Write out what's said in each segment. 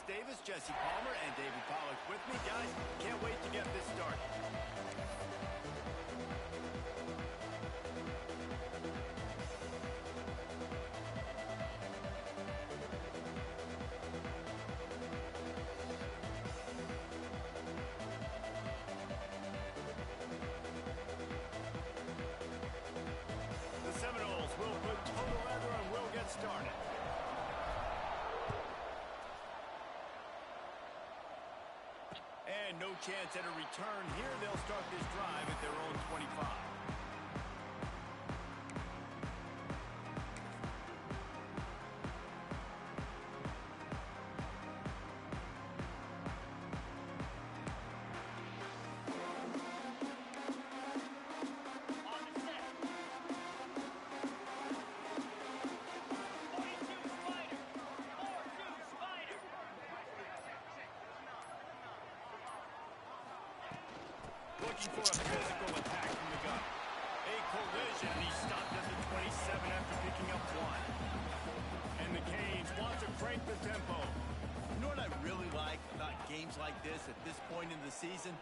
Davis, Jesse Palmer, and David Pollack with me. Guys, can't wait to get this started. The Seminoles will put total leather and we'll get started. And no chance at a return here. They'll start this drive at their own 25. Looking for a physical attack from the gun. A collision, and he stopped at the 27 after picking up one. And the Canes want to crank the tempo. You know what I really like about games like this at this point in the season?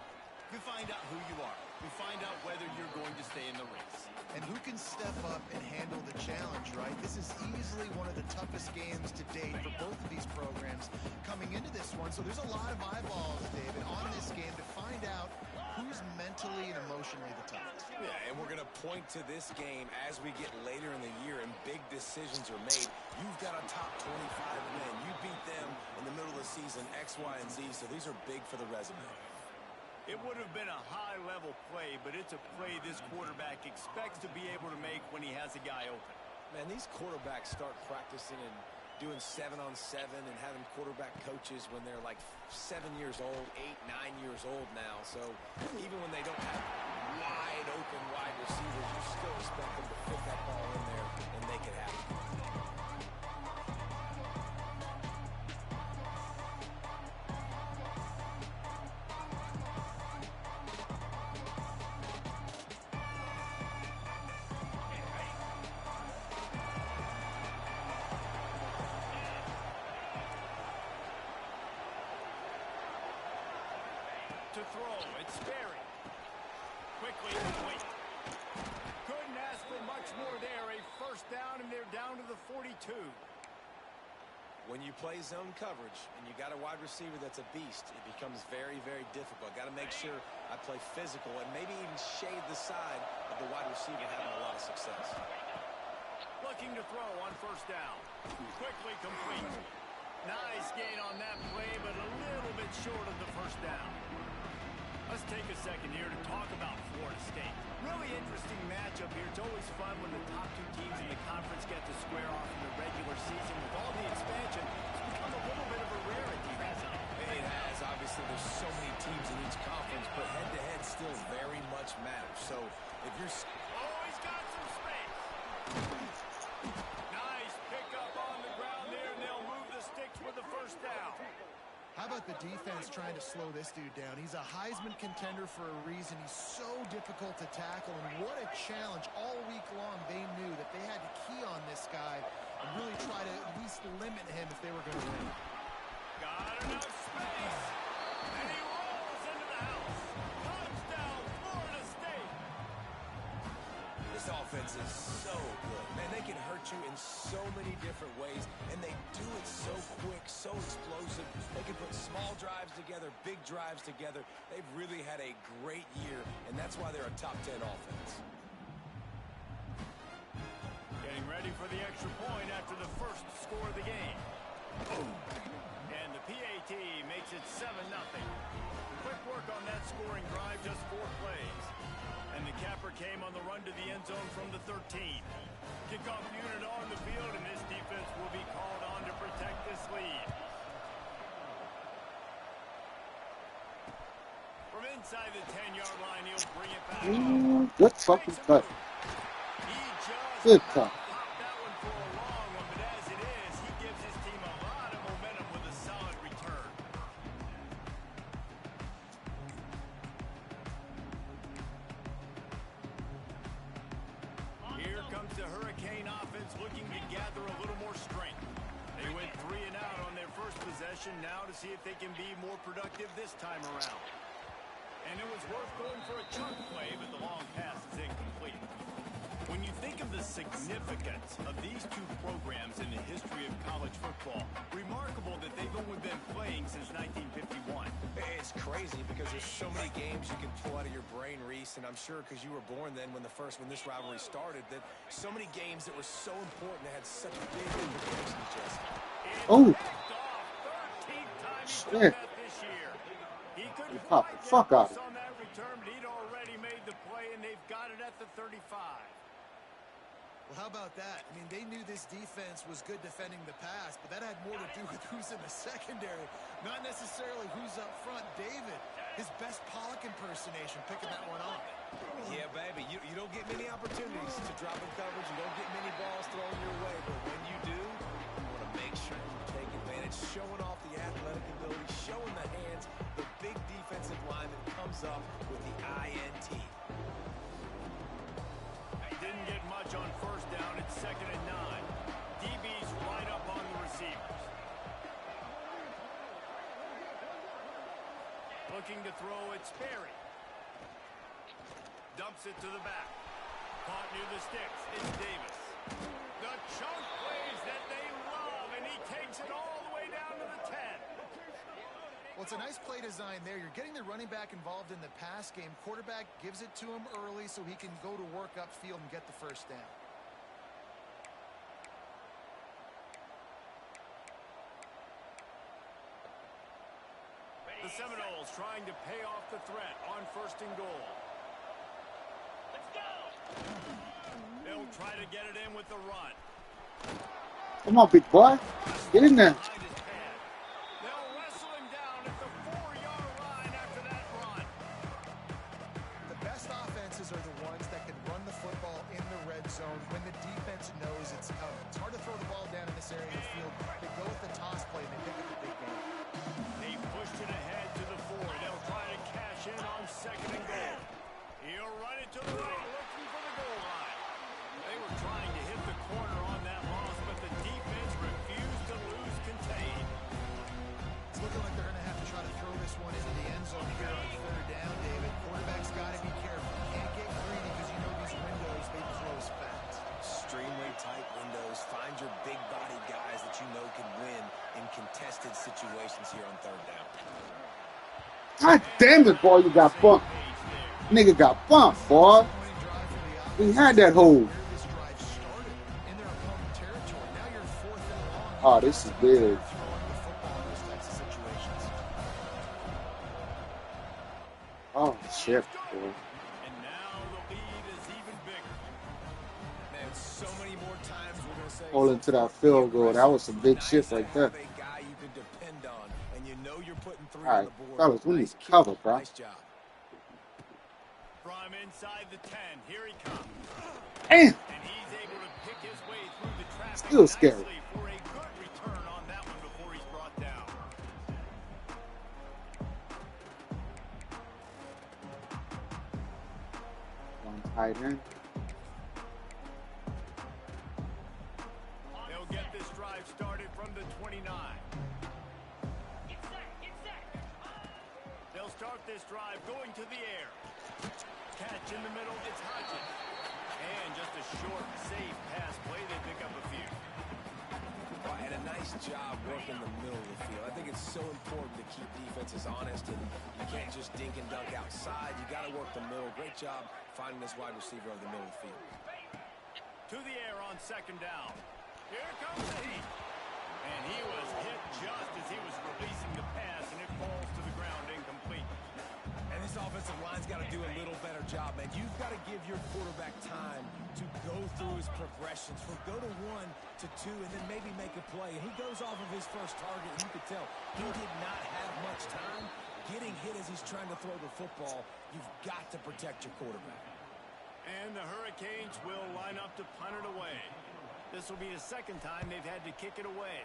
You find out who you are. You find out whether you're going to stay in the race. And who can step up and handle the challenge, right? This is easily one of the toughest games to date for both of these programs coming into this one. So there's a lot of eyeballs, David, on this game to find out who's mentally and emotionally the toughest. Yeah, and we're going to point to this game as we get later in the year and big decisions are made. You've got a top 25 win. You beat them in the middle of the season, X, Y, and Z, so these are big for the resume. It would have been a high-level play, but it's a play this quarterback expects to be able to make when he has a guy open. Man, these quarterbacks start practicing and doing 7-on-7 and having quarterback coaches when they're like 7 years old, 8, 9 years old now. So even when they don't have wide open wide receivers, you still expect them to put that ball in there and make it happen. To throw, it's Sperry. Quickly complete. Couldn't ask for much more there. A first down, and they're down to the 42. When you play zone coverage and you got a wide receiver that's a beast, it becomes very, very difficult. Got to make sure I play physical and maybe even shade the side of the wide receiver having a lot of success. Looking to throw on first down. Quickly complete. Nice gain on that play, but a little bit short of the first down. Let's take a second here to talk about Florida State. Really interesting matchup here. It's always fun when the top two teams in the conference get to square off in the regular season. With all the expansion, it's become a little bit of a rarity, hasn't it? It has. Obviously, there's so many teams in each conference, but head-to-head still very much matters. So if you're... Oh, he's got some space. Nice pickup on the ground there, and they'll move the sticks with the first down. How about the defense trying to slow this dude down? He's a Heisman contender for a reason. He's so difficult to tackle, and what a challenge. All week long, they knew that they had to key on this guy and really try to at least limit him if they were going to win. Got enough space, and he rolls into the house. Touchdown, Florida State. This offense is so good. Man, they can hurt you in so many different ways, and they do it so quick, so explosive. They can put small drives together, big drives together. They've really had a great year, and that's why they're a top 10 offense. Getting ready for the extra point after the first score of the game. And the PAT makes it 7-0. Quick work on that scoring drive, just 4 plays. And the capper came on the run to the end zone from the 13. Kickoff unit on the field, and this defense will be called on to protect this lead. From inside the 10-yard line, he'll bring it back. Good fucking cut. He just Good cut. popped that one for a long one, but as it is, he gives his team a lot of momentum with a solid return. Here comes the Hurricane offense looking to gather a little more strength. They went 3 and out on their first possession now to see if they can be more productive this time around. And it was worth going for a chunk play, but the long pass is incomplete. When you think of the significance of these two programs in the history of college football, remarkable that they've only been playing since 1951. It's crazy because there's so many games you can pull out of your brain, Reese, and I'm sure because you were born then when this rivalry started, that so many games that were so important that had such big implications, Jesse. Oh, 13th time he's shit. done that this year. He couldn't Pop quite the fuck get out loose of it. on that return, but he'd already made the play, and they've got it at the 35. Well, how about that? I mean, they knew this defense was good defending the pass, but that had more to do with who's in the secondary, not necessarily who's up front. David, his best Pollock impersonation, picking that one off. Yeah, baby, you don't get many opportunities to drop in coverage. You don't get many balls thrown your way, but when you do, you want to make sure you take advantage, showing off the athletic ability, showing the hands. The big defensive lineman comes up with the INT. Didn't get much on first down. It's 2nd and 9. DB's right up on the receivers. Looking to throw, it's Sperry. Dumps it to the back. Caught near the sticks. It's Davis. The chunk plays that they love, and he takes it all the way down to the 10. Well, it's a nice play design there. You're getting the running back involved in the pass game. Quarterback gives it to him early so he can go to work upfield and get the first down. The Seminoles trying to pay off the threat on 1st and goal. Let's go. They'll try to get it in with the run. Come on, big boy. Get in there. They'll wrestle him down at the 4-yard line after that run. The best offenses are the ones that can run the football in the red zone when the defense knows it's coming. It's hard to throw the ball down in this area of the field. They go with the toss play and they pick up the big game. They pushed it ahead to the 4. They'll try to cash in on 2nd and goal. He'll run it to the right, looking for the goal line. They were trying to hit the corner on that loss, but the defense refused to lose contain. It's looking like they're going to have to try to throw this one into the end zone here on 3rd down, David. Quarterback's got to be careful. Can't get greedy because you know these windows, they close fast. Extremely tight windows. Find your big body guys that you know can win in contested situations here on 3rd down. God damn it, boy, you got bumped. Nigga got bumped, boy. We had that hole. Oh, this is big. Oh, shit, boy. And now the lead is even bigger. Man, so many more times we're going to say All into that field goal. That was some big shit right there. a guy you can depend on, and you know you're putting 3 All on right, the board. fellas, we need Nice to kick. cover, bro. Nice job. From inside the 10, here he comes. Damn. And he's able to pick his way through the traffic Still scary. nicely for a good return on that one before he's brought down. One tight end. They'll get this drive started from the 29. They'll start this drive going to the air. Catch in the middle, it's Hodges. And just a short, safe pass play, they pick up a few. Well, and a nice job working the middle of the field. I think it's so important to keep defenses honest, and you can't just dink and dunk outside. You got to work the middle. Great job finding this wide receiver over the middle of the field. To the air on 2nd down. Here comes the heat. And he was hit just as he was releasing the pass, and it falls to the ground incomplete. And this offensive line's got to do a little better job, man. You've got to give your quarterback time to go through his progressions from go to 1 to 2 and then maybe make a play. And he goes off of his first target, and you could tell he did not have much time getting hit as he's trying to throw the football. You've got to protect your quarterback. And the Hurricanes will line up to punt it away. This will be the 2nd time they've had to kick it away.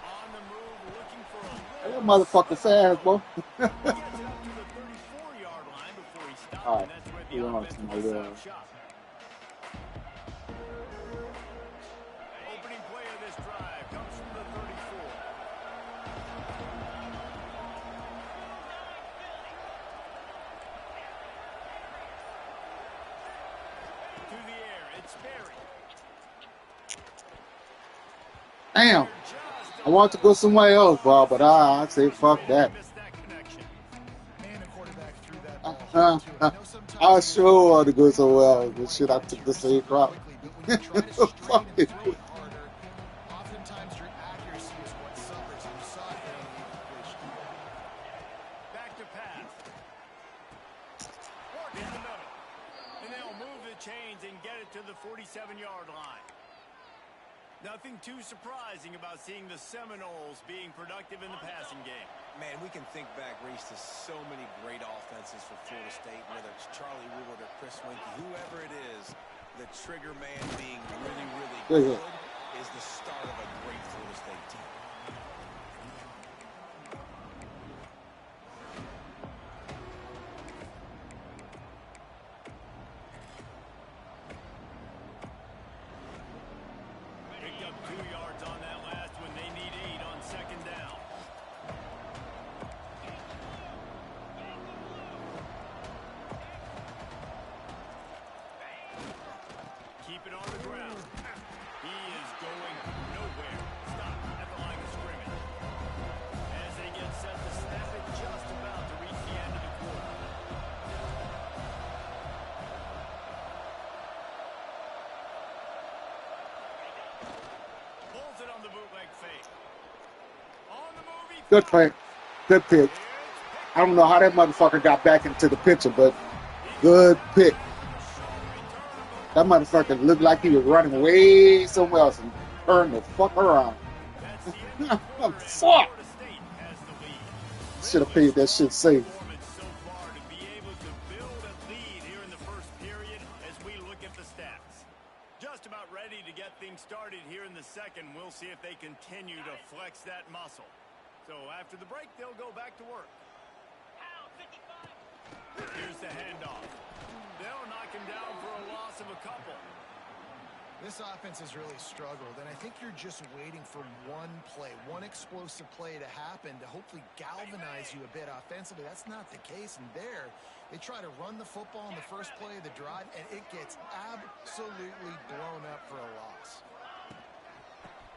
On the move, looking for a That motherfucker fast, boy. He gets it up to the 34-yard line before he stops, All right, and that's where we the went on offense to my will set little- up shop. Opening play of Damn. I want to go somewhere else, bro, but I say fuck that. And the quarterback threw that ball hard, too. I know sometimes I sure want to go somewhere else, but shit, I took the same route. quickly, but when you try to strain and throw it harder, oftentimes your accuracy is what suffers. And you saw it there on the incompletion. Back to pass. Work in the middle. And they'll move the chains and get it to the 47-yard line. Nothing too surprising about seeing the Seminoles being productive in the passing game. Man, we can think back, Reese, to so many great offenses for Florida State, whether it's Charlie Wood or Chris Winkie, whoever it is, the trigger man being really, really good is the start of a great Florida State team. Picked up 2 yards on that last one. They need 8 on second down. Keep it on the ground. He is going nowhere. Stop at the line of scrimmage. As they get set to snap it, just about to reach the end of the quarter. Pulls it on the bootleg fake. On the move, he Good pick. Good pick. I don't know how that motherfucker got back into the picture, but good pick. That motherfucker looked like he was running way somewhere else and turned the fuck around. Fuck. Should have paid that shit safe. So far to be able to build a lead here in the first period as we look at the stats. Just about ready to get things started here in the second. We'll see if they continue to flex that muscle. So after the break, they'll go back to work. Here's the handoff. They'll knock him down for a loss of a couple. This offense has really struggled, and I think you're just waiting for one play, one explosive play to happen to hopefully galvanize you a bit offensively. That's not the case, and there they try to run the football in the first play of the drive, and it gets absolutely blown up for a loss.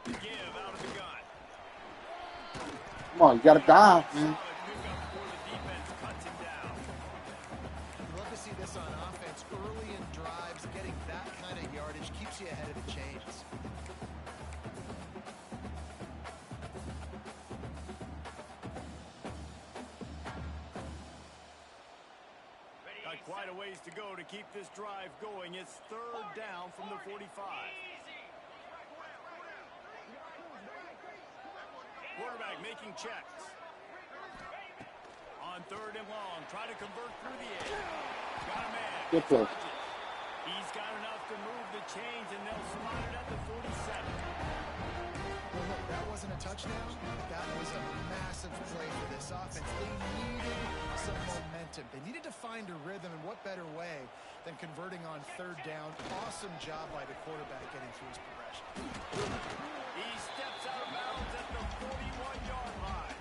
Give out of the gun. Come on, you gotta dive, man. Love to see this on offense early in drives. Getting that kind of yardage keeps you ahead of the chains. Got quite a ways to go to keep this drive going. It's third down from the 45. Quarterback making checks. On third and long, try to convert through the air. Got a man. Good play. He's got enough to move the chains, and they'll spot it at the 47. Well, look, that wasn't a touchdown. That was a massive play for this offense. They needed some momentum. They needed to find a rhythm, and what better way than converting on third down. Awesome job by the quarterback getting through his progression. He steps out of bounds at the 41-yard line.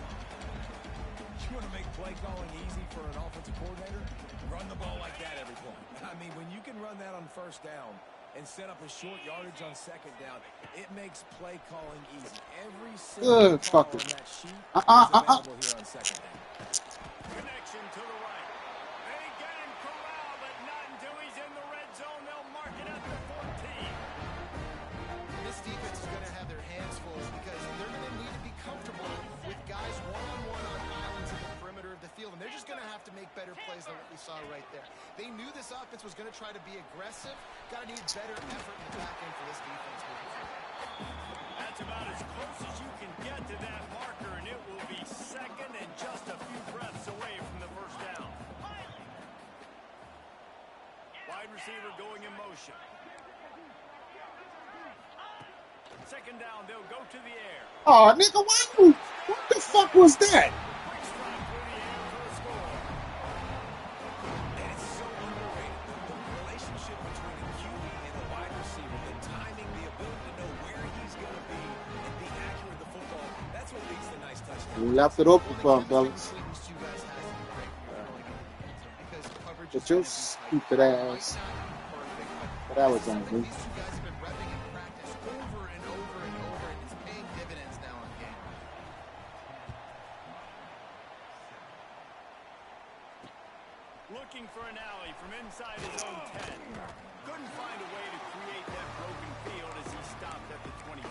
You want to make play calling easy for an offensive coordinator? Run the ball like that every play. I mean, when you can run that on first down and set up a short yardage on second down, it makes play calling easy. Every single call on that sheet is available here on second down. Connection to the right. They get him corralled, but not until he's in the red zone. They'll mark it at the 14. This defense is going to have their hands full because they're going to need to be comfortable with guys one-on-one on islands in the perimeter of the field, and they're just going to have to make better plays than what we saw right there. They knew this offense was going to try to be aggressive. Got to need better effort in the back end for this defense moving forward. That's about as close as you can get to that marker, and it will be second and just a few breaths away from the first down. Wide receiver going in motion. Second down, they'll go to the air. Oh, nigga, what the fuck was that? Quick strike through the air for a score. And it's so underrated. The relationship between the QB and the wide receiver, the timing, the ability to know where he's going to be and be accurate with the football, that's what leads to nice touchdowns. Left it open for him, fellas. These two guys has to be great when you're going into because coverage But is your going to be tight. stupid ass. Perfect, But that was on me. these two guys have been repping in practice over and over and over, and it's paying Looking for an alley from inside his own 10. Couldn't find a way to create that broken field as he stopped at the 25.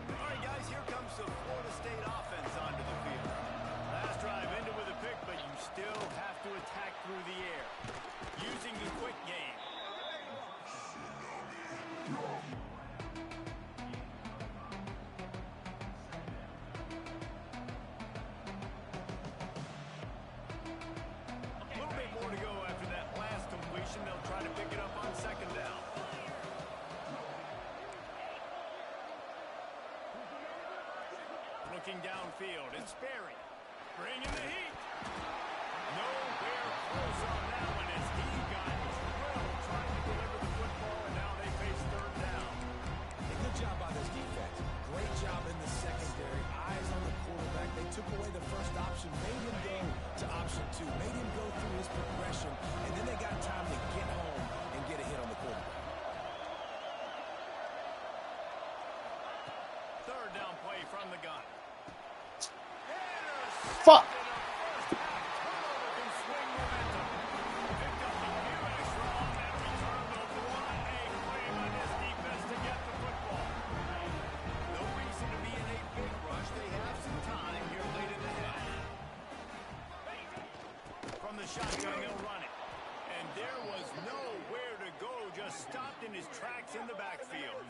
All right, guys, here comes the Florida State offense onto the field. Last drive ended with a pick, but you still have to attack through the air. Using the quick game. A little bit more to go after that last completion. They'll try to pick it up on second down. Looking downfield, it's Sperry. Bringing the heat. Nowhere close on that one as he got drilled trying to deliver the football, and now they face third down. Hey, good job by this defense. Great job in the secondary. Eyes on the quarterback. They took away the first option, made him go to option 2, made him go through his progression, and then they got time to get home and get a hit on the quarterback. Third down play from the gun. Fuck. Shotgun, they'll run it. And there was nowhere to go, just stopped in his tracks in the backfield.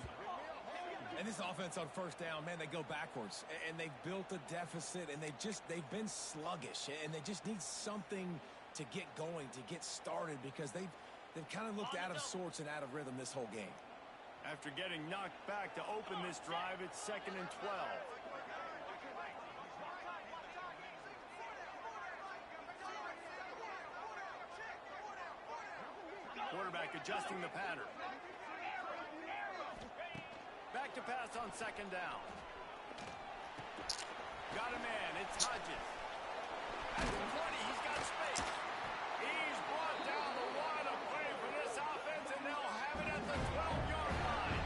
And this offense on first down, man, they go backwards. And they've built a deficit, and they've been sluggish. And they just need something to get going, to get started, because they've kind of looked out of sorts and out of rhythm this whole game. After getting knocked back to open this drive, it's 2nd and 12. Quarterback adjusting the pattern. Back to pass on second down. Got a man. It's Hodges. At the 20, he's got space. He's brought down the line of play for this offense, and they'll have it at the 12-yard line.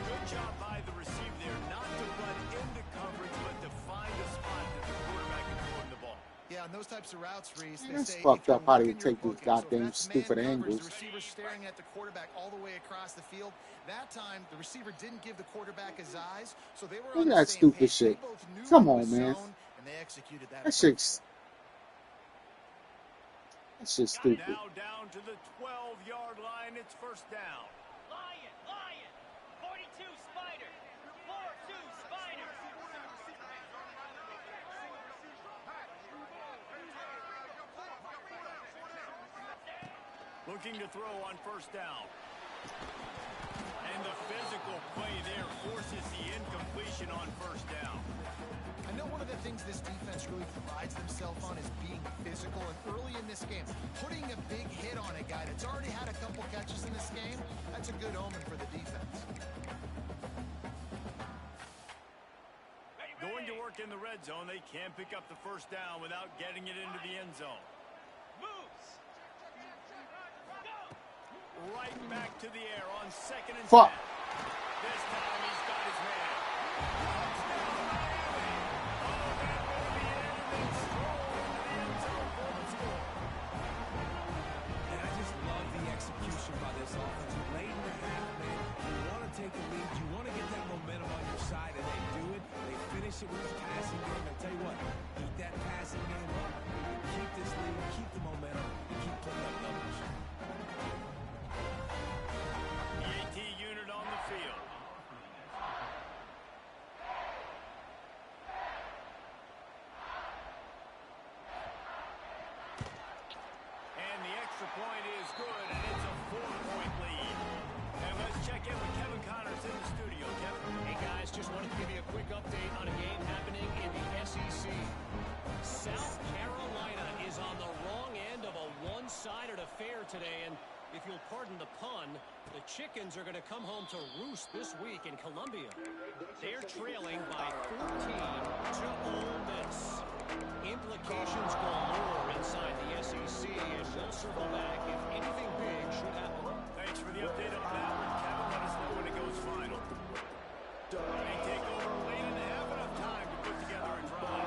Good job by the receiver there, not to run into coverage, but to find a spot that the quarterback can throw in the ball. Yeah, on those types of routes, Reese, they It's say fucked if up you're how they looking, take you're these booking. So if goddamn that's stupid man coverage, angles. the receiver staring at the quarterback all the way across the field. That time, the receiver didn't give the quarterback his eyes, so they were Look on at the that same stupid page. shit. They both knew Come it on, was man. zone, and they executed that. That shit's stupid. Now down to the 12-yard line. It's first down. Lion, 42 Spider, 4-2 Spider. Looking to throw on first down. And the physical play there forces the incompletion on first down. I know one of the things this defense really prides themselves on is being physical, and early in this game, putting a big hit on a guy that's already had a couple catches in this game, that's a good omen for the defense. Going to work in the red zone, they can't pick up the first down without getting it into the end zone. Moves. Right back to the air on 2nd and 10. Fuck. This time he's got his man. Touchdown, Miami. Oh, that will be it, and then stroll into the end zone for the score. And I just love the execution by this offense. Late in the half, man, you want to take the lead. You want to get that momentum on your side, and they do it. They finish it with this passing game. I tell you what, keep that passing game up. Keep this lead, keep the momentum, and keep putting up numbers. The AT unit on the field. And the extra point is good, and it's a 4-point lead. And let's check in with Kevin Connors in the studio. Kevin? Hey guys, just wanted to give you a quick update on a game happening in the SEC. South Carolina is on the wrong end of a one-sided affair today, and if you'll pardon the pun, the chickens are going to come home to roost this week in Columbia. They're trailing by 14 to Ole Miss. Implications galore inside the They'll circle back if anything big should happen. Thanks for the update on that one, Kevin. Let us know when it goes final. They take over late in the half, enough time to put together a drive.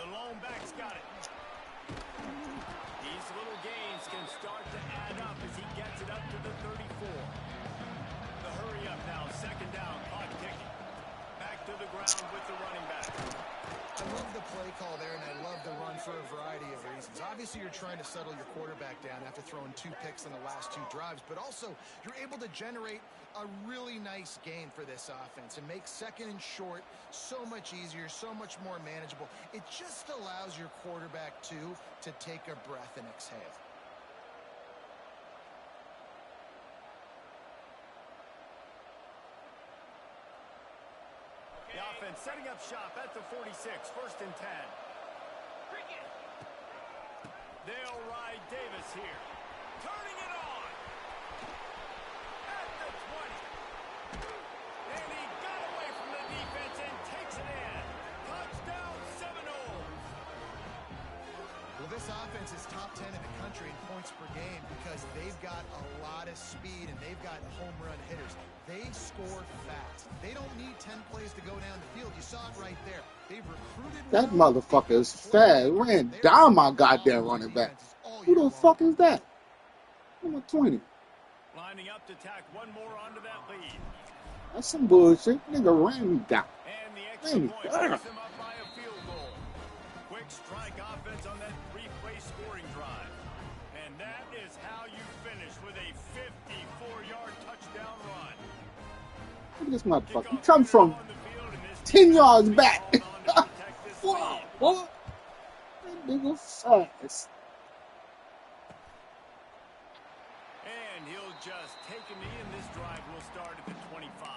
The lone back's got it. These little gains can start to add up as he gets it up to the 34. The hurry up now, second down, clock ticking. Back to the ground with the running back. I love the play call there, and I love the run for a variety of reasons. Obviously, you're trying to settle your quarterback down after throwing 2 picks in the last 2 drives, but also you're able to generate a really nice gain for this offense and make second and short so much easier, so much more manageable. It just allows your quarterback, too, to take a breath and exhale. The offense setting up shop at the 46, first and 10. They'll ride Davis here. Turning it on. At the 20. And he got away from the defense and takes it in. Touchdown, Seminoles. Well, this offense is top 10 in the country in points per game because they've got a lot of speed and they've got home run hitters. They score fast. They don't need 10 plays to go down the field. You saw it right there. They've recruited That well. motherfucker is fast. Ran down my goddamn running back. Who the fuck is that? Number 20. Lining up to tack one more onto that lead. That's some bullshit. Nigga ran me down. And the extra Man, point puts them up by a field goal. Quick strike offense on that 3-play scoring drive. And that is how you finish with a 54-yard touchdown run. Look at this motherfucker. He come from 10 yards back. Wow, boy. That nigga fast. And he'll just take a knee, and this drive will start at the 25.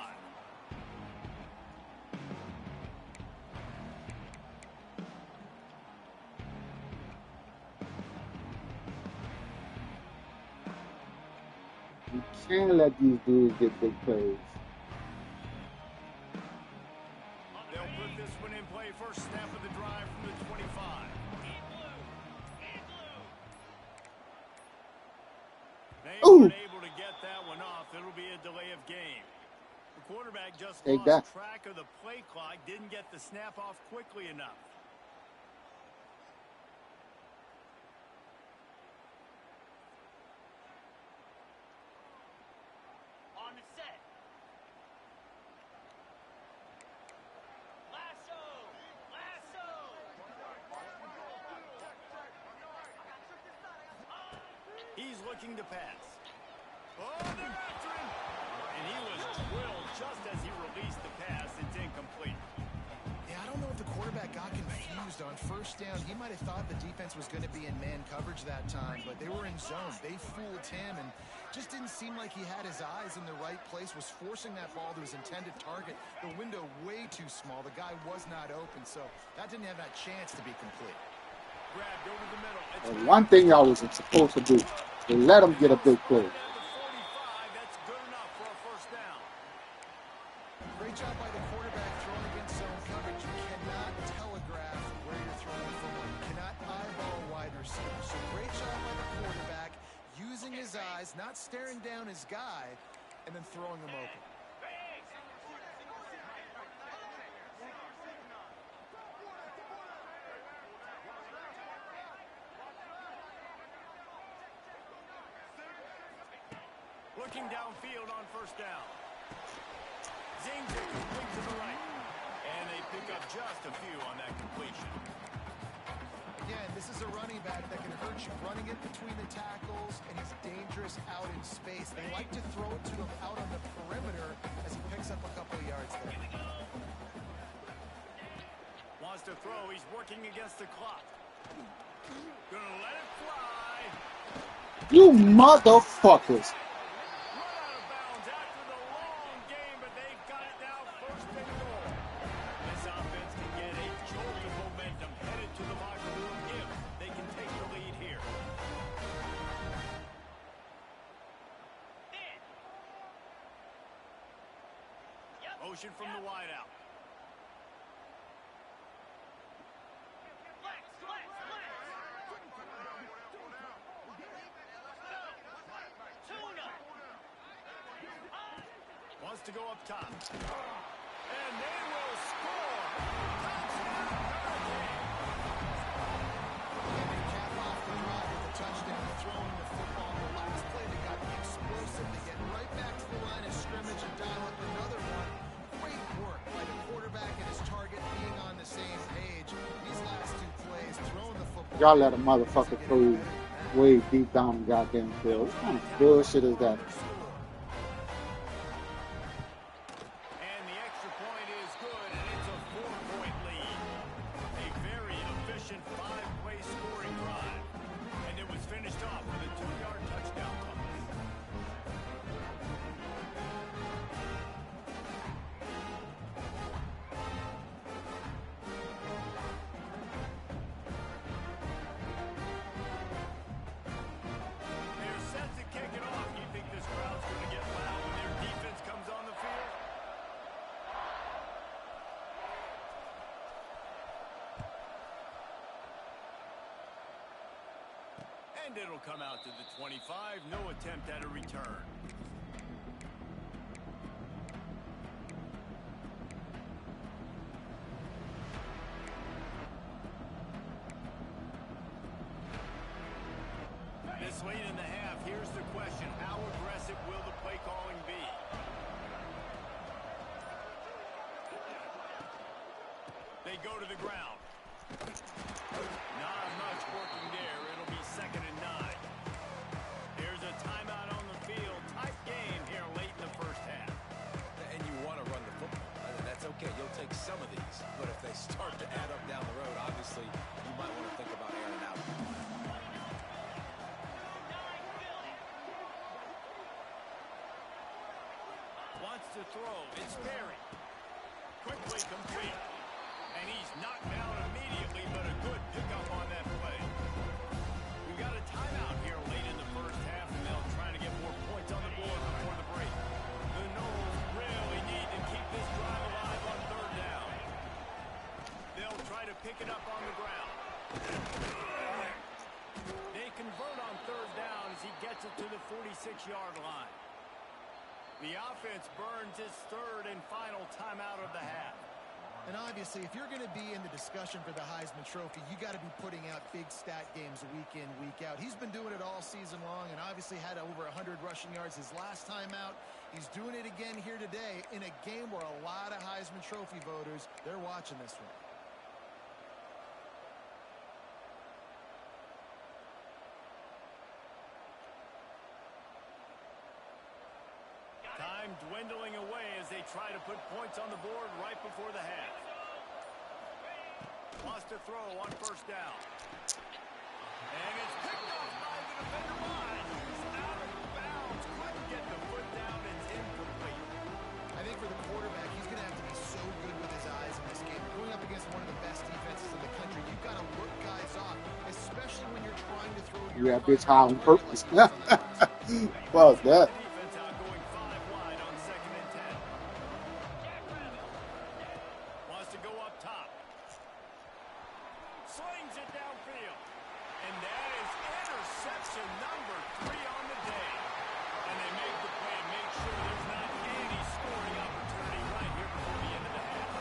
You can't let these dudes get big plays. They'll put this one in play. First snap of the drive from the 25. They weren't able to get that one off. It'll be a delay of game. The quarterback just lost track of the play clock, didn't get the snap off quickly enough. On the set. Lasso! Lasso! He's looking to pass. Oh, they're after him! And he was drilled just as he released the pass. It's incomplete. Yeah, I don't know if the quarterback got confused on first down. He might have thought the defense was going to be in man coverage that time, but they were in zone. They fooled him and just didn't seem like he had his eyes in the right place, was forcing that ball to his intended target. The window way too small. The guy was not open, so that didn't have that chance to be complete. Grabbed over the middle. And one thing y'all wasn't supposed to do is let them get a big play. At the 45, that's good enough for a first down. Great job by the quarterback throwing against zone coverage. You cannot telegraph where you're throwing from. You cannot eyeball a wide receiver. So great job by the quarterback using his eyes, not staring down his guy, and then throwing him open. Looking downfield on first down. Zings it complete to the right. And they pick up just a few on that completion. Again, this is a running back that can hurt you running it between the tackles, and he's dangerous out in space. They like to throw it to him out on the perimeter as he picks up a couple of yards there. Wants to throw. He's working against the clock. Gonna let it fly. You motherfuckers. Motion from the wideout. to go up top. And they will score. Touchdown, Hurricane. And they cap off the drive with the touchdown, throwing the football. The last play, they got explosive. They get right back to the line of scrimmage and dial up another one. Great work by the quarterback and his target being on the same page. These last two plays, throwing the football. Y'all let a motherfucker throw way deep down the goddamn field. What kind of bullshit is that? And the extra point is good, and it's a 4-point lead. A very efficient 5-play scoring drive. And it was finished off with a 2-yard touchdown pass. They're set to kick it off. You think this crowd's going to get loud when their defense comes on the field? And it'll come out to the 25. No attempt at a return. This late in the half, here's the question. How aggressive will the play calling be? They go to the ground. Not much working there. It'll be 2nd and 9. There's a timeout on the field. Tight game here late in the first half. And you want to run the football. And that's okay. You'll take some of these. But if they start to add up down the road, obviously, you might want to think about airing out. Wants to throw. It's Berry. Quickly complete. And he's knocked down immediately, but a good pickup on that play. We've got a timeout here late in the first half, and they'll try to get more points on the board before the break. The Noles really need to keep this drive alive on 3rd down. They'll try to pick it up on the ground. They convert on 3rd down as he gets it to the 46-yard line. The offense burns its 3rd and final timeout of the half. And obviously, if you're going to be in the discussion for the Heisman Trophy, you got to be putting out big stat games week in, week out. He's been doing it all season long and obviously had over 100 rushing yards his last time out. He's doing it again here today in a game where a lot of Heisman Trophy voters, they're watching this one. Time dwindling away as they try to put points on the board right before the half. Wants to throw on 1st down. And it's picked off by the defender line. He's out of bounds. Couldn't get the foot down. It's incomplete. I think for the quarterback, he's going to have to be so good with his eyes in this game. Going up against one of the best defenses in the country, you've got to look guys off, especially when you're trying to throw your Yeah, bitch, how on purpose. Fuck that. Defense out going 5 wide on 2nd and 10. Wants to go up top. Slings it downfield. And that is interception number 3 on the day. And they make the play and make sure there's not any scoring opportunity right here before the end of the half.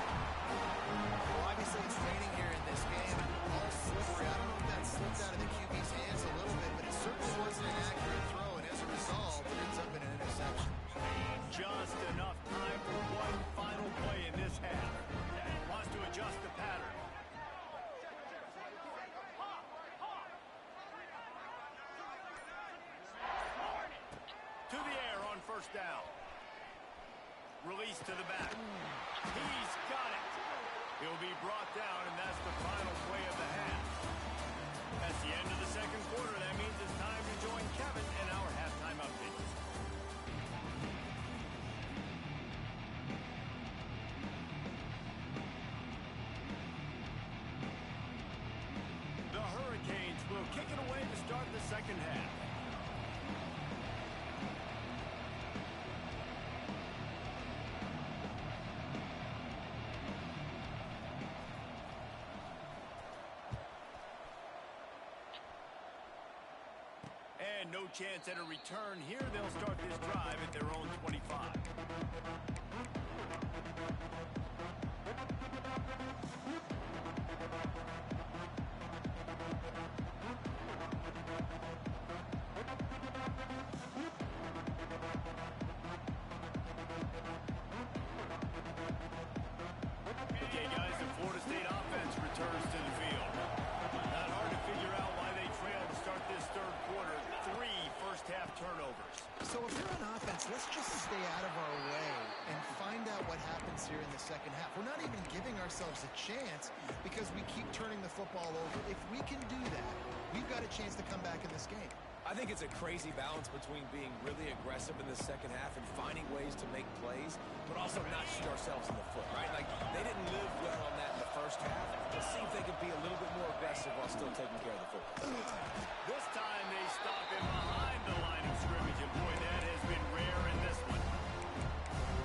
Well, obviously it's raining here in this game. All slippery. I don't know if that slipped out of the QB's hands a little bit, but it certainly wasn't an accurate throw. And as a result, it ends up in an interception. Just enough time for one final play in this half. Wants to adjust the pattern. To the air on 1st down. Release to the back. He's got it. He'll be brought down, and that's the final play of the half. That's the end of the 2nd quarter. That means it's time to join Kevin in our halftime updates. The Hurricanes will kick it away to start the 2nd half. And And no chance at a return here. They'll start this drive at their own 25. Okay, guys, the Florida State offense returns to the field. Not hard to figure out why they trail to start this third quarter. 3 first-half turnovers. So if you're on offense, let's just stay out of our way and find out what happens here in the second half. We're not even giving ourselves a chance because we keep turning the football over. If we can do that, we've got a chance to come back in this game. I think it's a crazy balance between being really aggressive in the second half and finding ways to make plays, but also not shoot ourselves in the foot, right? Like, they didn't live well on that in the first half. Let's see if they can be a little bit more aggressive while still taking care of the football. This time they stop him behind the line of scrimmage, and boy, that has been rare in this one.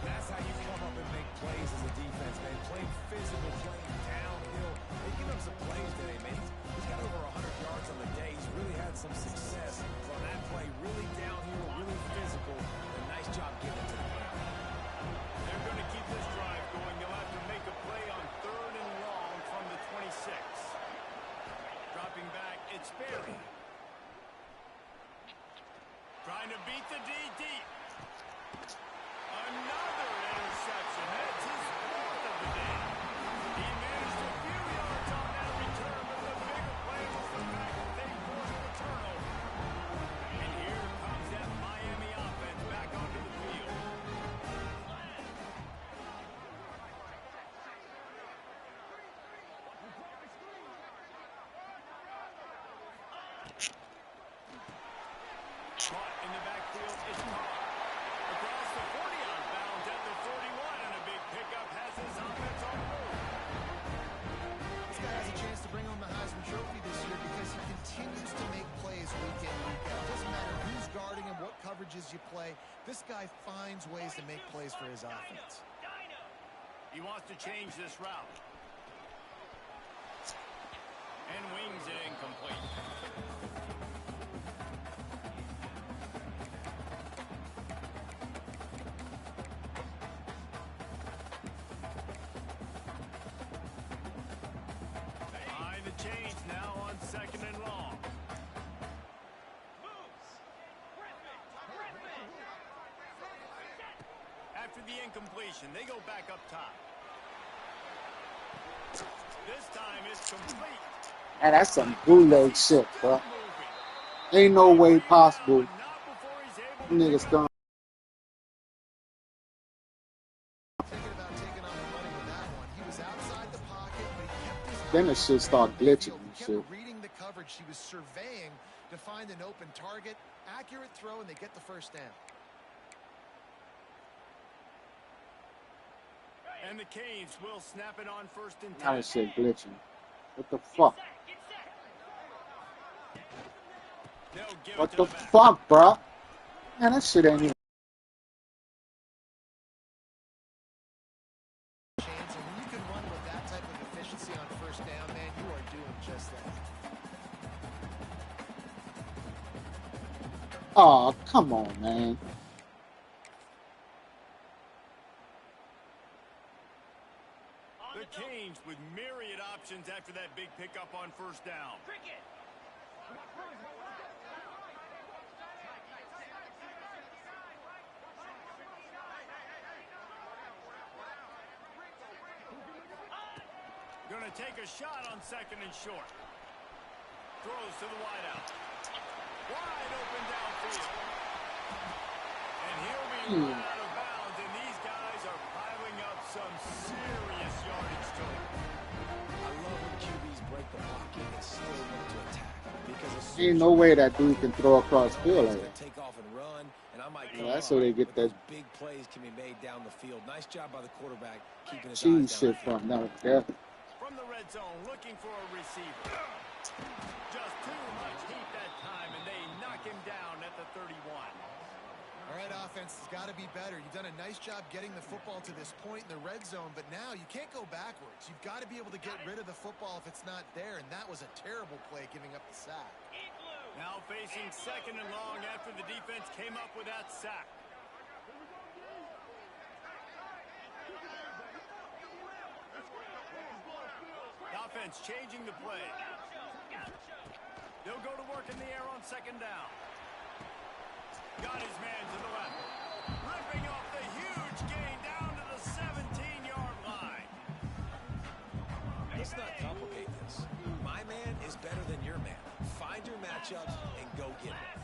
That's how you come up and make plays as a defense, man. Playing physical, playing downhill. They give him some plays today, man. He's got over 100 yards on the day. He's really had some success on that play. Really downhill, really physical. A nice job getting it to the ground. They're going to keep this drive going. They'll have to make a play on 3rd and long from the 26. Dropping back, it's Berry. Trying to beat the D deep. Another interception. That's his 4th of the day. He managed a few yards on that return, but the bigger play was the fact that they forced the turnover. And here comes that Miami offense back onto the field. Caught in the backfield, it's caught. Across the 40 on bounds at the 41, and a big pickup has his offense on the move. This guy has a chance to bring home the Heisman Trophy this year because he continues to make plays week in, week out. Doesn't matter who's guarding him, what coverages you play. This guy finds ways to make plays for his offense. He wants to change this route. And wings it incomplete. Behind the chains now on 2nd and long. After the incompletion, they go back up top. This time it's complete. And that's some bootleg shit, bro. Ain't no way possible. Niggas done. Thinking about taking on the money with that one. He was outside the pocket, but he kept his Then the shit start glitching and He shit. kept reading the coverage. He was surveying to find an open target. Accurate throw, and they get the first down. And the Canes will snap it on 1st and 10. Now that shit glitching. What the fuck? They'll give What it to the the back. fuck, bro? Man, that shit ain't even. Chance, and when you can run with that type of efficiency on 1st down, man, you are doing just that. Oh, come on, man. The Canes with myriad options after that big pickup on 1st down. Going to take a shot on 2nd and short. Throws to the wideout. Wide open downfield. And he'll be run out of bounds, and these guys are piling up some serious yardage to him. I love when QBs break the pocket and still look to attack. Because as soon Ain't as no you way break that the dude pocket, can throw across the field play's like gonna that. take off and run, and I might come Yeah, that's so they get but that those big plays can be made down the field. Nice job by the quarterback keeping his cheese eyes shit down. from now. Yeah. From the red zone, looking for a receiver. Just too much heat that time, and they knock him down at the 31. All right, offense has got to be better. You've done a nice job getting the football to this point in the red zone, but now you can't go backwards. You've got to be able to get rid of the football if it's not there, and that was a terrible play giving up the sack. Now facing second and long after the defense came up with that sack. The offense changing the play. They'll go to work in the air on second down. Got his man to the left. Ripping off the huge gain down to the 17-yard line. Let's not complicate this. My man is better than your man. Find your matchups and go get it.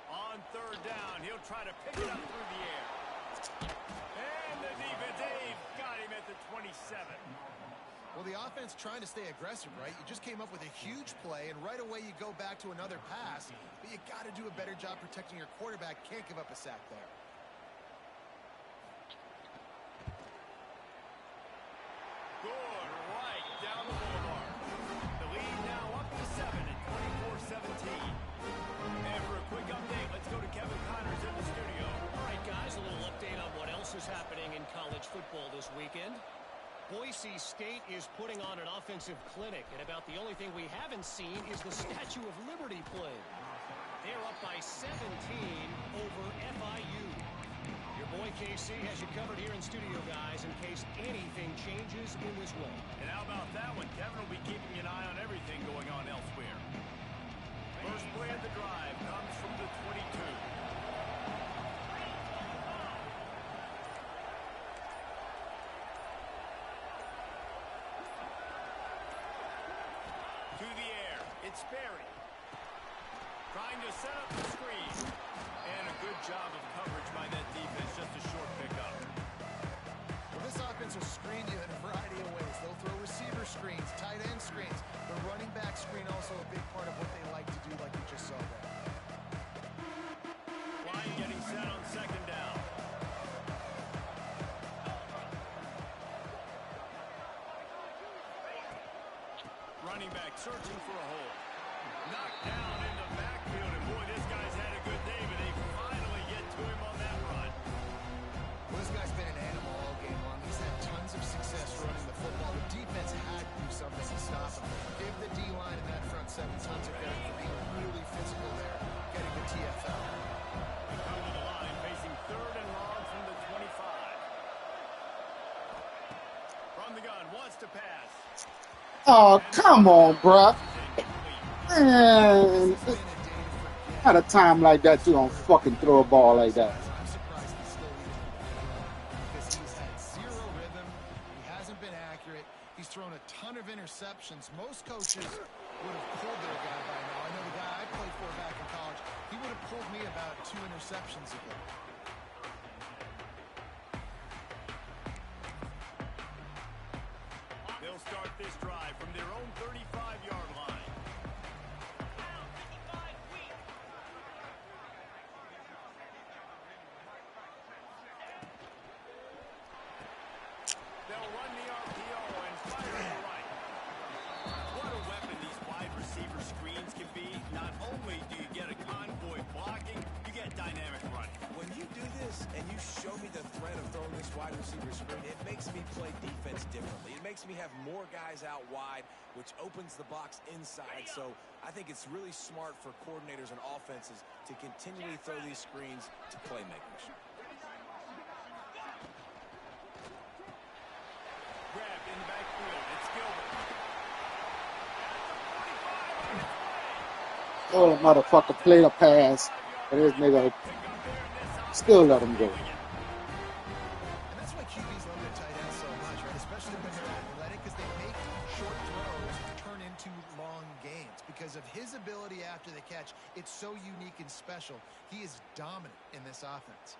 On third down, he'll try to pick it up through the air. And the defense, they've got him at the 27. Well, the offense trying to stay aggressive, right? You just came up with a huge play, and right away you go back to another pass, but you got to do a better job protecting your quarterback. Can't give up a sack there. Good right down the boulevard. The lead now up to 7 at 24-17. And for a quick update, let's go to Kevin Connors in the studio. All right, guys, a little update on what else is happening in college football this weekend. Boise State is putting on an offensive clinic, and about the only thing we haven't seen is the Statue of Liberty play. They're up by 17 over FIU. Your boy KC has you covered here in studio, guys, in case anything changes in this one. And how about that one? Kevin will be keeping an eye on everything going on elsewhere. First play of the drive comes from the 22. To the air, it's Sperry. Trying to set up the screen. And a good job of coverage by that defense, just a short pickup. Well, this offense will screen you in a variety of ways. They'll throw receiver screens, tight end screens. The running back screen also a big part of what they like to do, like you just saw there. Line getting set on second down. Running back searching for a hole. Knocked down in the backfield, and boy, this guy's had a good day, but they finally get to him on that run. Well, this guy's been an animal all game long. He's had tons of success running the football. The defense had to do something to stop him. Give the D-line in that front seven tons of credit for being really physical there, getting the TFL. They come to the line, facing third and long from the 25. From the gun, wants to pass. Oh, come on, bruh. Man, at a time like that, you don't fucking throw a ball like that. I'm surprised he's still even because he's had zero rhythm. He hasn't been accurate. He's thrown a ton of interceptions. Most coaches would have pulled their guy by now. I know the guy I played for back in college, he would have pulled me about 2 interceptions ago. They'll start this drive from their own 35-yard line. They'll run the RPO and fire to the right. What a weapon these wide receiver screens can be. Not only do you get a convoy blocking, you get dynamic running. When you do this and you show me the threat of throwing this wide receiver screen, it makes me play defense differently. It makes me have more guys out wide, which opens the box inside. So I think it's really smart for coordinators and offenses to continually throw these screens to playmakers. Grabbed in the backfield. It's Gilbert. Oh, the motherfucker played a pass, but this nigga still let him go. And that's why QBs love their tight ends so much, right? Especially when they're athletic, because they make short throws turn into long gains. Because of his ability after the catch, it's so unique and special. He is dominant in this offense.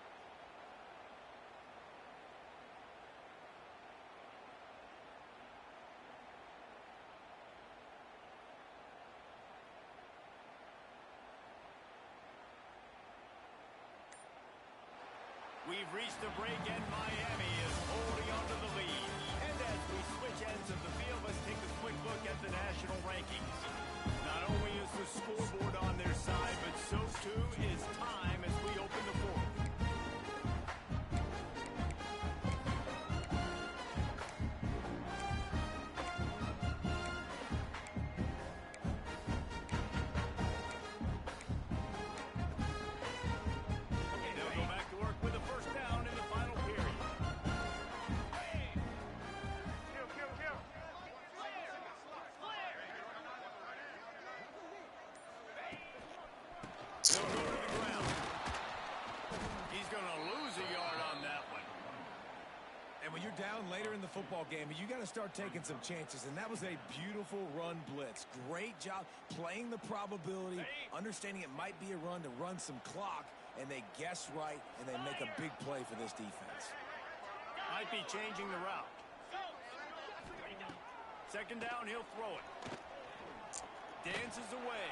We've reached the break, and Miami is holding on to the lead. And as we switch ends of the field, let's take a quick look at the national rankings. Not only is the scoreboard on their side, but so too is time as we open the fourth. down later in the football game, you got to start taking some chances, and that was a beautiful run blitz. Great job playing the probability, understanding it might be a run to run some clock, and they guess right, and they make a big play for this defense. Might be changing the route. Second down, he'll throw it. Dances away.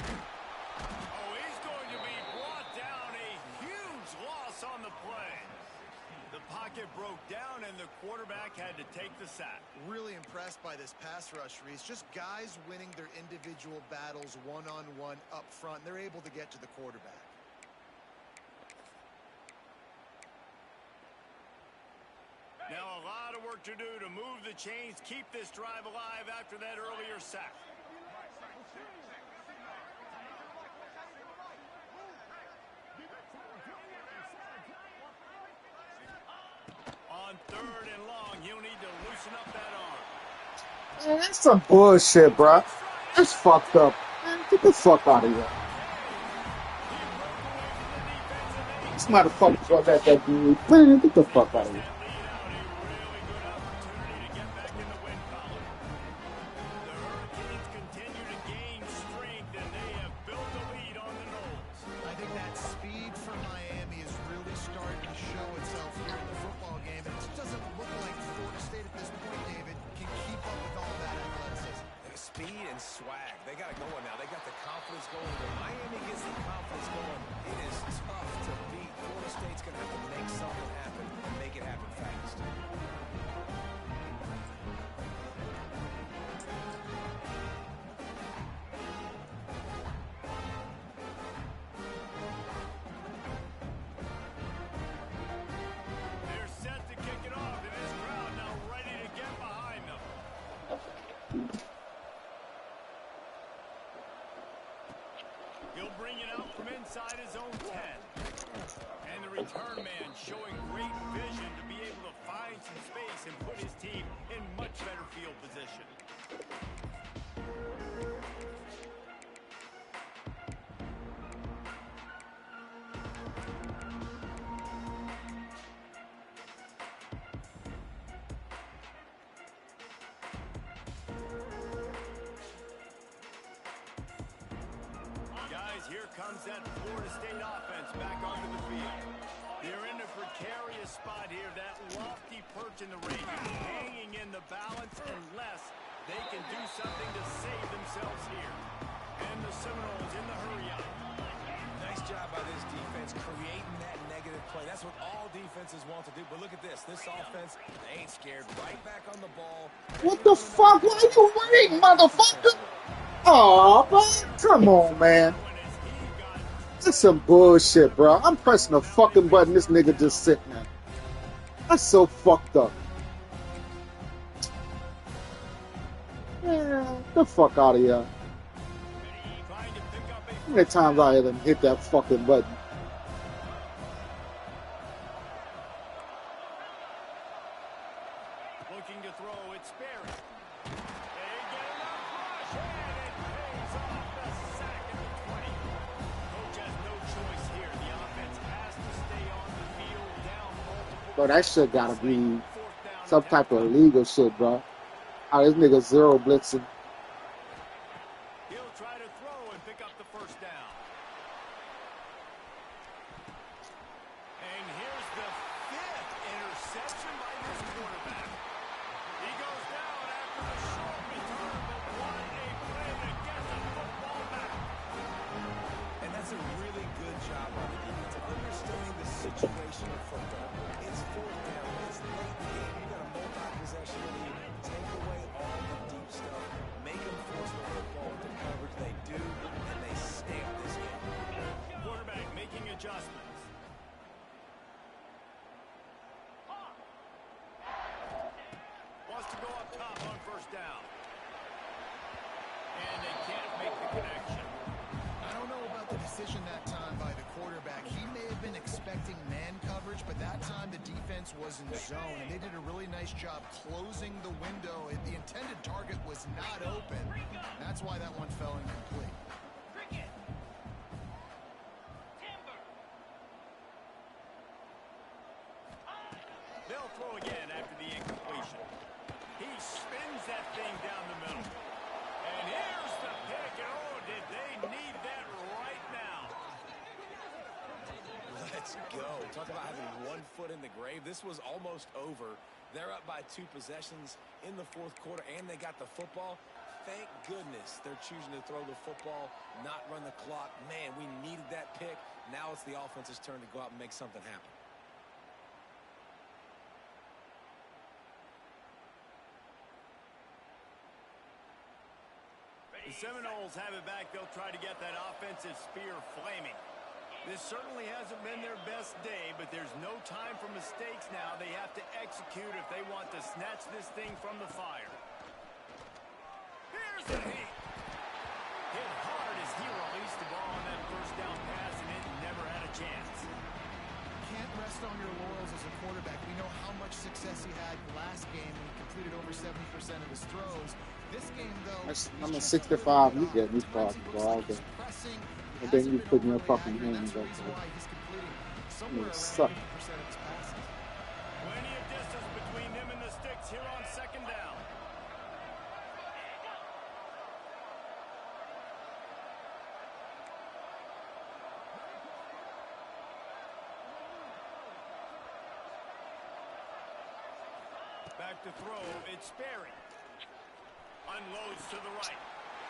Oh, he's going to be brought down. A huge loss on the play. The pocket broke down, and the quarterback had to take the sack. Really impressed by this pass rush, Reese. Just guys winning their individual battles one-on-one up front. They're able to get to the quarterback. Now a lot of work to do to move the chains, keep this drive alive after that earlier sack. On third and long, he'll need to loosen up that arm. Man, that's some bullshit, bro. That's fucked up. Man, get the fuck out of here. This motherfucker got that dude. Man, get the fuck out of here. Swag. They got it going now. They got the confidence going. When Miami gets the confidence going, it is tough to beat. Florida State's going to have to make something happen and make it happen fast. They're set to kick it off, and this crowd now ready to get behind them. He'll bring it out from inside his own 10. And the return man showing great vision to be able to find some space and put his team in much better field position. Here comes that Florida State offense back onto the field. They're in a precarious spot here, that lofty perch in the rating, hanging in the balance unless they can do something to save themselves here. And the Seminoles in the hurry-up. Nice job by this defense creating that negative play. That's what all defenses want to do. But look at this. This offense, they ain't scared. Right back on the ball. What the fuck? Why are you waiting, motherfucker? Oh, man. Come on, man. That's some bullshit, bro. I'm pressing a fucking button. This nigga just sitting there. That's so fucked up. Man, get the fuck out of here. How many times I had him hit that fucking button? Looking to throw, it's Barry. They get enough rush, and it pays off the sack at the 20. Coach has no choice here. The offense has to stay on the field down multiple. Bro, that shit gotta be some type of illegal shit, bro. How this nigga zero blitzing. He'll try to throw and pick up the first down. And here's the 5th interception by this quarterback. He goes down after the short return, but what a play to get the football back. And that's a really good job by the defense of understanding the situation of football. It's 4th down. It's late in the game. You got a multi-possession lead. Take away all the deep stuff. Make them force the football into coverage. They do, and they stamp this game. Quarterback making adjustments. Wants to go up top on first down. And they can't make the connection. I don't know about the decision that time by the quarterback. He may have been expecting man coverage, but that time the defense was in zone, and they did a really nice job closing the window. The intended target was not open. That's why that one fell incomplete. Cricket. Timber. They'll throw again after the incompletion. He spins that thing down the middle. And here's the pick. And oh, did they need that right now. Let's go. Talk about having one foot in the grave. This was almost over. They're up by 2 possessions in the fourth quarter, and they got the football. Thank goodness they're choosing to throw the football, not run the clock. Man, we needed that pick. Now it's the offense's turn to go out and make something happen. The Seminoles have it back. They'll try to get that offensive spear flaming. This certainly hasn't been their best day, but there's no time for mistakes now. They have to execute if they want to snatch this thing from the fire. Here's the heat. Hit hard as he released the ball on that first down pass, and it never had a chance. Can't rest on your laurels as a quarterback. We know how much success he had last game when he completed over 70% of his throws. This game, though, I'm a 65. You get me fucking ball. And then you put your fucking hands up there. You suck. Plenty of distance between them and the sticks here on second down. Back to throw, it's Sperry. Unloads to the right.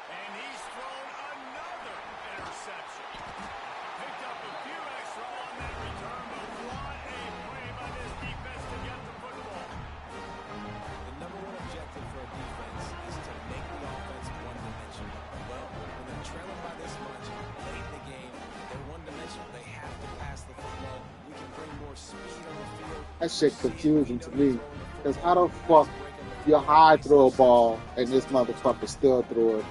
And he's thrown another interception. Picked up a few extra on that return, but what a play by this defense to get the football. The number one objective for a defense is to make the offense one-dimensional. Well, when they're trailing by this much late in the game, they're one-dimensional. They have to pass the football. We can bring more speed on the field. That shit confusing to me. Because how the fuck your high throw a ball and this motherfucker still throw it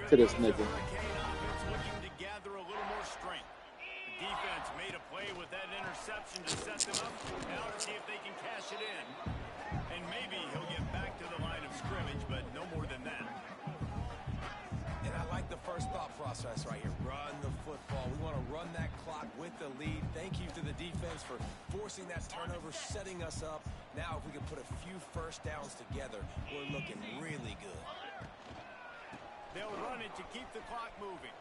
to this nigga? Looking to gather a little more strength. The defense made a play with that interception to set them up. Now to see if they can cash it in. And maybe he'll get back to the line of scrimmage, but no more than that. And I like the first thought process right here. Run the football. We want to run that clock with the lead. Thank you to the defense for forcing that turnover, setting us up. Now, if we can put a few first downs together, we're looking really good. They'll run it to keep the clock moving.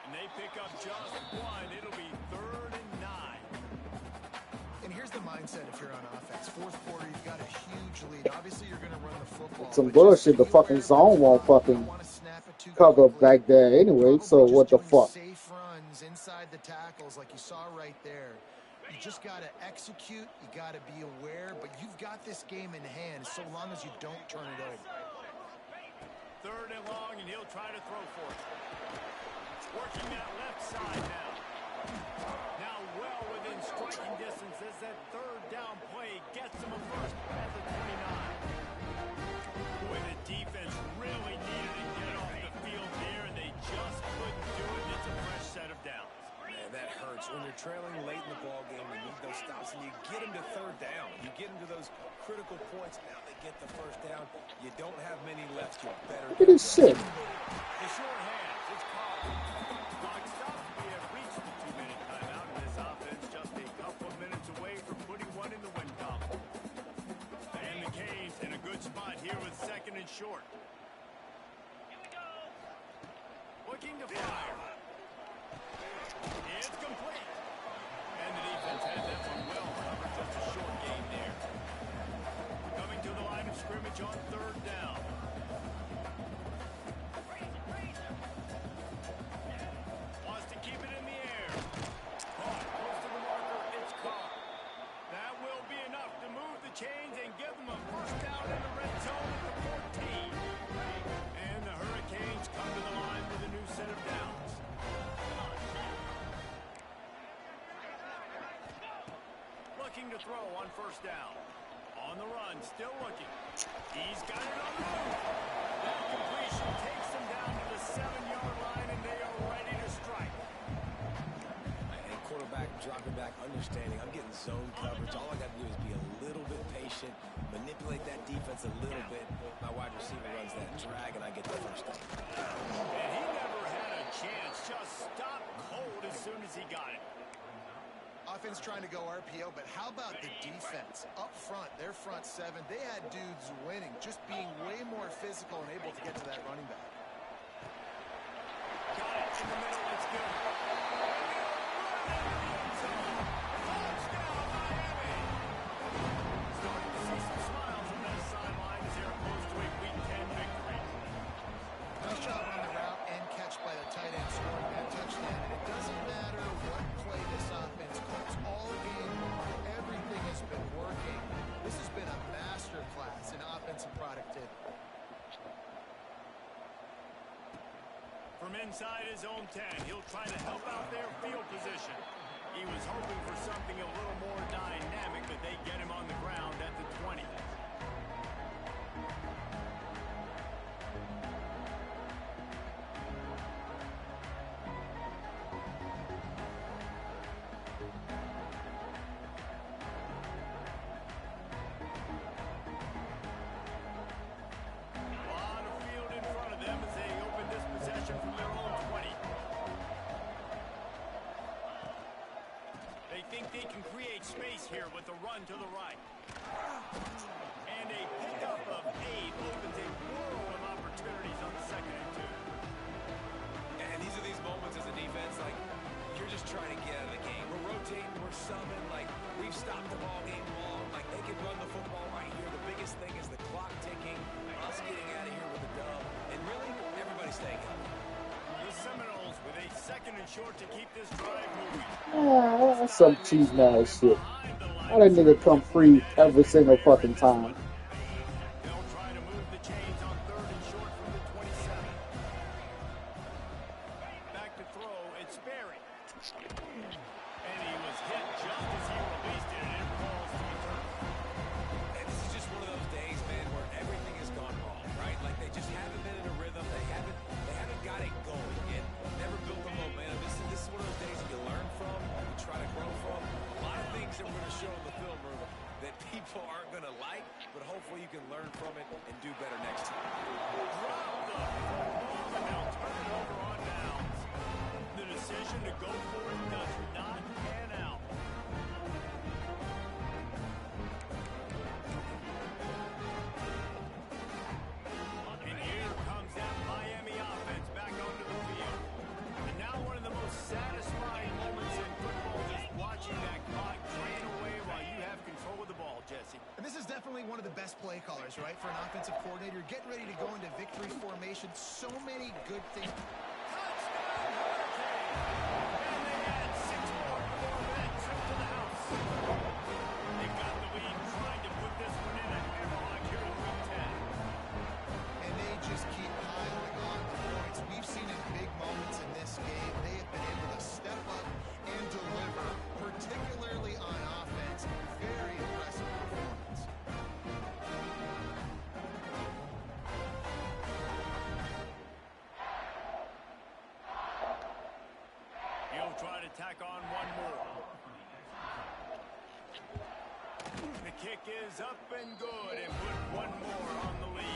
And they pick up just one. It'll be 3rd and 9. And here's the mindset if you're on offense. Fourth quarter, you've got a huge lead. Obviously, you're going to run the football. Some bullshit. The fucking zone won't fucking cover back there anyway. So what the fuck? Safe runs inside the tackles like you saw right there. You just got to execute. You got to be aware. But you've got this game in hand so long as you don't turn it over. 3rd and long, and he'll try to throw for it. Working that left side now. Now well within striking distance as that 3rd down play gets him a first at the 29. Boy, the defense really needed to get off the field there, and they just couldn't do it. It's a fresh set of downs. Man, that hurts. When you're trailing late in the ball game, you need those stops, and you get them to 3rd down. You get them to those critical points. Now they get the first down. You don't have many left. You better. Look at this shit. The short hands, it's called. Clock stops. We have reached the 2-minute timeout, and this offense just a couple of minutes away from putting one in the win column. And the Canes in a good spot here with 2nd and short. Here we go. Looking to fire. It's complete. And the defense had that one well covered. Just a short gain there. Coming to the line of scrimmage on 3rd down. Wants to keep it in the air. Caught close to the marker. It's caught. That will be enough to move the chains and give them a first down in the red zone at the 14. And the Hurricanes come to the line with a new set of downs. Looking to throw on 1st down. On the run, still looking. He's got it on the move. That completion takes them down to the 7-yard line, and they are ready to strike. And quarterback dropping back, understanding. I'm getting zone coverage. All I got to do is be a little bit patient, manipulate that defense a little bit. My wide receiver runs that drag, and I get the first down. And he never had a chance. Just stopped cold as soon as he got it. Offense trying to go RPO, but how about the defense? Up front, their front seven, they had dudes winning, just being way more physical and able to get to that running back. Got it in the middle. It's good. Touchdown, Miami. Starting to see some smiles on that sideline as they're close to a Week 10 victory. Nice job on the route and catch by the tight end scoring that touchdown. And it doesn't matter what play this offense calls. All game long, everything has been working. This has been a masterclass in offensive productivity. From inside his own 10, he'll try to help out their field position. He was hoping for something a little more dynamic, but they get him on the ground at the 20. They can create space here with the run to the right. And a pickup of 8 opens a world of opportunities on 2nd and 2. And these are these moments as a defense, like, you're just trying to get out of the game. We're rotating, we're subbing, like, we've stopped the ball game long. Like, they can run the football right here. The biggest thing is the clock ticking, us getting out of here with a dub, and really, everybody staying healthy. The Seminoles with a 2nd and short to keep this drive moving. That's some cheese mad shit. How that nigga come free every single fucking time? They'll try to move the chains on 3rd and short from the 27. Back to throw, it's Sperry. And he was hit just as he released it, and it falls to the turf. And this is just one of those days, man, where everything has gone wrong, right? Like, they just haven't been in a rhythm. They haven't got it going yet. Never built the momentum. This is one of those days that you learn from, you try to grow from. A lot of things that we're going to show in the film room that people aren't going to like, but hopefully you can learn from it and do better next time. Drop the football, and they'll turn it over on downs. The decision to go for it does not pan out. And here comes that Miami offense back onto the field. And now one of the most satisfying moments in football is watching that clock drain away while you have control of the ball, Jesse. And this is definitely one of the best play callers, right, for an offensive coordinator. Getting ready to go into victory formation. So many good things. Touchdown, Hurricane! And they add 6 more before that trip to the house. They got the lead trying to put this one in a hammerlock here in Week 10. And they just keep piling on the points. We've seen in big moments in this game, they have been able to step up and deliver, particularly on offense. Very impressive performance. He'll try to tack on one more. The kick is up and good, and put one more on the lead.